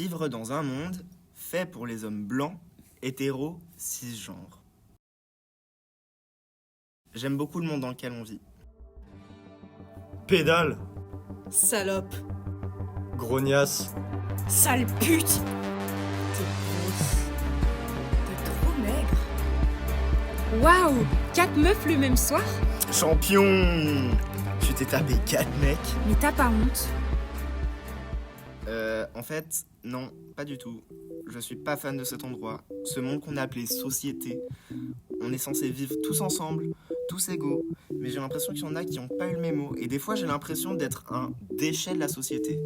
Vivre dans un monde fait pour les hommes blancs, hétéros, cisgenres. J'aime beaucoup le monde dans lequel on vit. Pédale, Salope. grognasse, Sale pute. T'es grosse. T'es trop maigre. Waouh, 4 meufs le même soir? Champion! Tu t'es tapé 4 mecs? Mais t'as pas honte? En fait, non, pas du tout. Je suis pas fan de cet endroit. Ce monde qu'on a appelé société. On est censé vivre tous ensemble, tous égaux. Mais j'ai l'impression qu'il y en a qui n'ont pas eu le mémo. Et des fois, j'ai l'impression d'être un déchet de la société.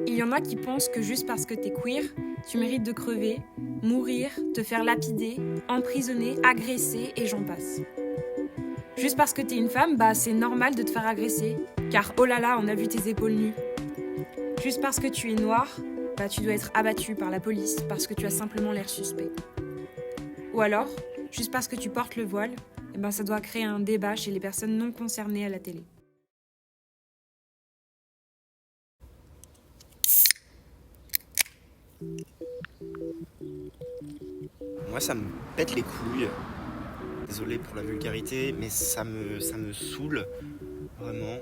Il y en a qui pensent que juste parce que t'es queer, tu mérites de crever, mourir, te faire lapider, emprisonner, agresser et j'en passe. Juste parce que t'es une femme, bah c'est normal de te faire agresser, car oh là là, on a vu tes épaules nues. Juste parce que tu es noir, bah tu dois être abattu par la police parce que tu as simplement l'air suspect. Ou alors, juste parce que tu portes le voile, eh ben ça doit créer un débat chez les personnes non concernées à la télé. Moi, ça me pète les couilles. Désolé pour la vulgarité, mais ça me saoule vraiment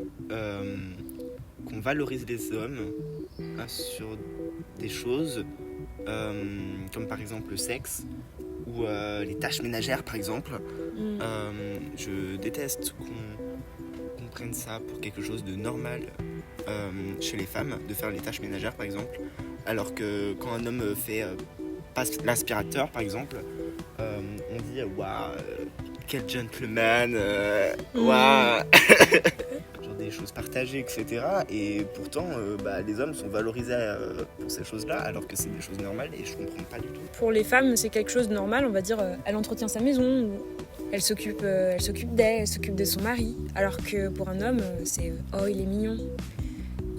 qu'on valorise les hommes sur des choses comme par exemple le sexe ou les tâches ménagères par exemple. Je déteste qu'on prenne ça pour quelque chose de normal chez les femmes, de faire les tâches ménagères par exemple, alors que quand un homme fait passe l'aspirateur par exemple, on dit waouh, quel gentleman, waouh. Genre des choses partagées, etc. Et pourtant, les hommes sont valorisés pour ces choses-là, alors que c'est des choses normales et je comprends pas du tout. Pour les femmes, c'est quelque chose de normal, on va dire, elle entretient sa maison, ou elle s'occupe d'elle, elle s'occupe de son mari. Alors que pour un homme, c'est oh, il est mignon,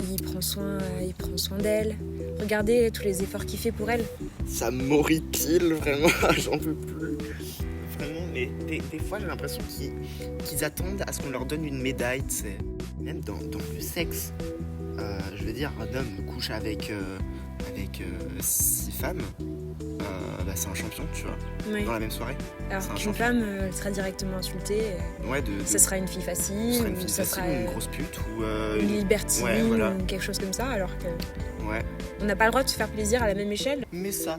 il prend soin d'elle. Regardez tous les efforts qu'il fait pour elle. Ça m'horripile, vraiment, j'en peux plus. Vraiment, mais des fois, j'ai l'impression qu'ils attendent à ce qu'on leur donne une médaille, tu sais. Même dans le sexe. Je veux dire, un homme couche avec 6 femmes, c'est un champion, tu vois, Oui. dans la même soirée. Alors qu'une femme, elle sera directement insultée. Ouais, ça sera une fille facile, ou ça sera une grosse pute, ou une libertine, ouais, voilà. ou quelque chose comme ça, alors que Ouais. on n'a pas le droit de se faire plaisir à la même échelle. Mais ça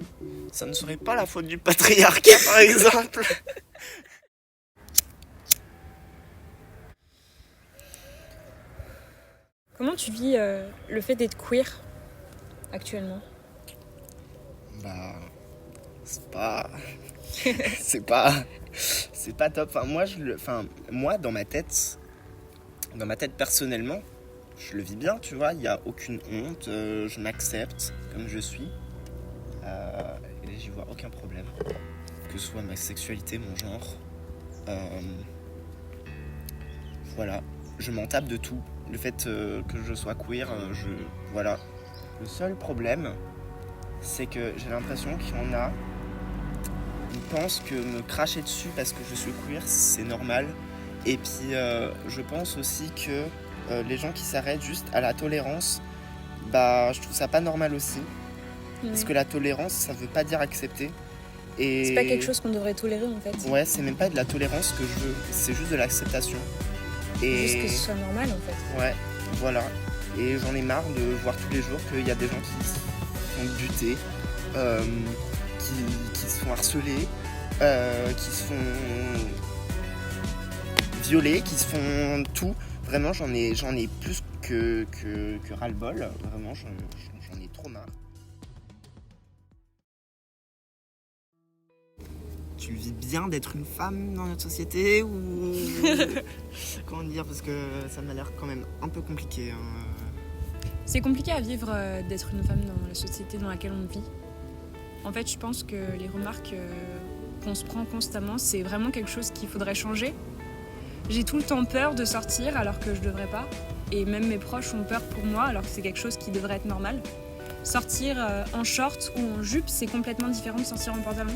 ne serait pas la faute du patriarcat, par exemple. Comment tu vis le fait d'être queer actuellement? C'est pas top. Moi dans ma tête personnellement, je le vis bien, tu vois, il y a aucune honte, je m'accepte comme je suis. Et j'y vois aucun problème, que ce soit ma sexualité, mon genre. Voilà, je m'en tape de tout. Le fait que je sois queer, voilà. Le seul problème, c'est que j'ai l'impression qu'il y en a, ils pensent que me cracher dessus parce que je suis queer, c'est normal. Et puis, je pense aussi que les gens qui s'arrêtent juste à la tolérance, je trouve ça pas normal aussi. Parce que la tolérance, ça veut pas dire accepter. Et C'est pas quelque chose qu'on devrait tolérer en fait. Ouais, c'est même pas de la tolérance que je veux, c'est juste de l'acceptation. Et Juste que ce soit normal en fait. ouais, voilà. Et j'en ai marre de voir tous les jours qu'il y a des gens qui se font buter, qui se font harceler, qui se font violer, qui se font tout. Vraiment, j'en ai plus que ras-le-bol. Vraiment, j'en ai trop marre. Tu vis bien d'être une femme dans notre société ou comment dire, parce que ça m'a l'air quand même un peu compliqué. C'est compliqué à vivre d'être une femme dans la société dans laquelle on vit. En fait, je pense que les remarques qu'on se prend constamment, c'est vraiment quelque chose qu'il faudrait changer. J'ai tout le temps peur de sortir alors que je devrais pas. Et même mes proches ont peur pour moi alors que c'est quelque chose qui devrait être normal. Sortir en short ou en jupe, c'est complètement différent de sortir en pantalon.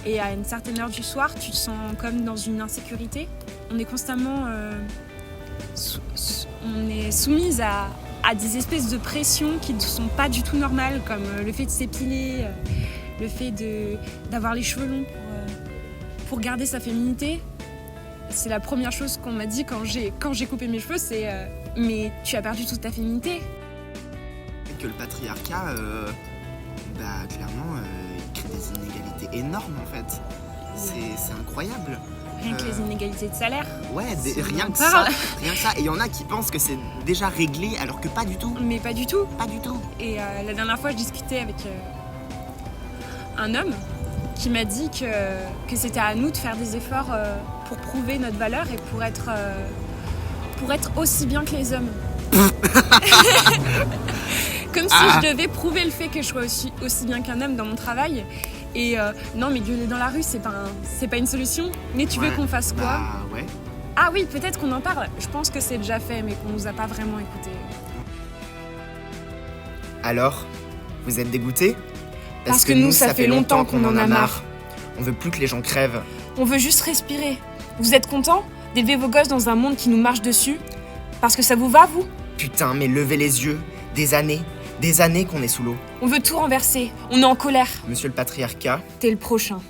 Et à une certaine heure du soir, tu te sens comme dans une insécurité. On est constamment soumise à à des espèces de pressions qui ne sont pas du tout normales, comme le fait de s'épiler, le fait d'avoir les cheveux longs pour garder sa féminité. C'est la première chose qu'on m'a dit quand j'ai coupé mes cheveux, c'est mais tu as perdu toute ta féminité. Que le patriarcat, clairement, il crée des inégalités énormes en fait. C'est incroyable. Rien que les inégalités de salaire. Ouais, Si rien on que en parle. ça. Rien que ça. Et il y en a qui pensent que c'est déjà réglé alors que pas du tout. Mais pas du tout. Pas du tout. Et la dernière fois, je discutais avec un homme qui m'a dit que c'était à nous de faire des efforts pour prouver notre valeur et pour être aussi bien que les hommes. Comme si je devais prouver le fait que je sois aussi bien qu'un homme dans mon travail. Et non, mais gueuler dans la rue, c'est pas une solution. Mais tu veux qu'on fasse quoi? Ouais. Ah oui, peut-être qu'on en parle. Je pense que c'est déjà fait, mais qu'on nous a pas vraiment écoutés. Alors, vous êtes dégoûtés? Parce que nous, ça fait longtemps qu'on en a marre. On veut plus que les gens crèvent. On veut juste respirer. Vous êtes contents d'élever vos gosses dans un monde qui nous marche dessus? Parce que ça vous va, vous? Putain, mais levez les yeux. Des années qu'on est sous l'eau. On veut tout renverser. On est en colère. Monsieur le patriarcat, T'es le prochain.